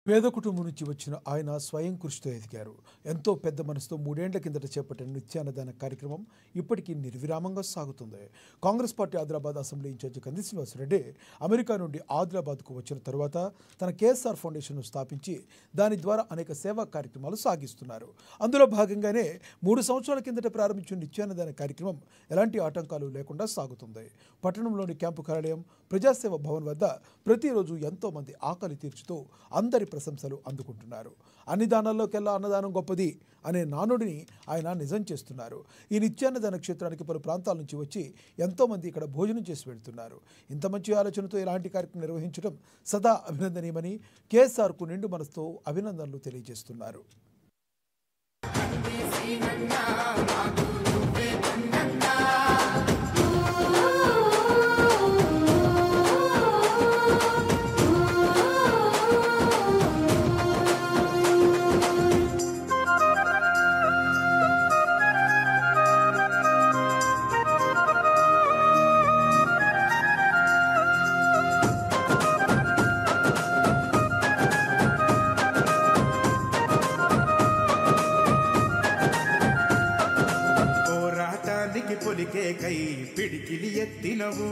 పేద కుటుంబం నుంచి వచ్చిన ఆయన స్వయం కృషితో ఎదిగారు. ఎంతో పెద్ద మనసుతో 3 ఏళ్ల కిందట చేపట్టిన నిత్యాన్నదాన కార్యక్రమం ఇప్పటికీ నిర్విరామంగా సాగుతుంది. Congress party Adilabad assembly incharge Kandi Srinivasa Reddy America నుండి ఆదిలాబాద్కు వచ్చిన తరువాత తన కేఎస్ఆర్ ఫౌండేషన్ను స్థాపించి దాని ద్వారా అనేక సేవా కార్యక్రమాలు సాగిస్తున్నారు. అందులో భాగంగానే 3 సంవత్సరాల కిందట ప్రారంభించిన నిత్యాన్నదాన కార్యక్రమం ఎలాంటి ఆటంకాలు లేకుండా సాగుతుంది. పట్టణంలోని క్యాంపు కార్యాలయం ప్రజాసేవ భవన్ వద్ద ప్రతిరోజు ఎంతో మంది ఆకలి తీర్చుతూ అందరి ప్రశంసలు అందుకుంటున్నారు. అన్ని దానాల్లోకెల్లా అన్నదానం గొప్పది అనే నానుడిని ఆయన నిజం చేస్తున్నారు. ఈ నిత్యాన్నదాన క్షేత్రానికి పలు ప్రాంతాల నుంచి వచ్చి ఎంతోమంది ఇక్కడ భోజనం చేసి వెళ్తున్నారు. ఇంత మంచి ఆలోచనతో ఇలాంటి కార్యక్రమం నిర్వహించడం సదా అభినందనీయమని కేఎస్ఆర్కు నిండు మనసుతో అభినందనలు తెలియజేస్తున్నారు. పొలికే కై పిడికిలి ఎత్తినవు,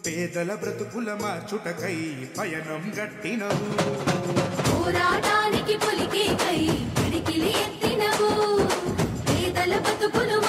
పేదల బ్రతుకుల మార్చుటకై పయనం గట్టినవు. పోరాటానికి పొలికే కై పిడికిలి ఎత్తినవు, పేదల బ్రతుకులు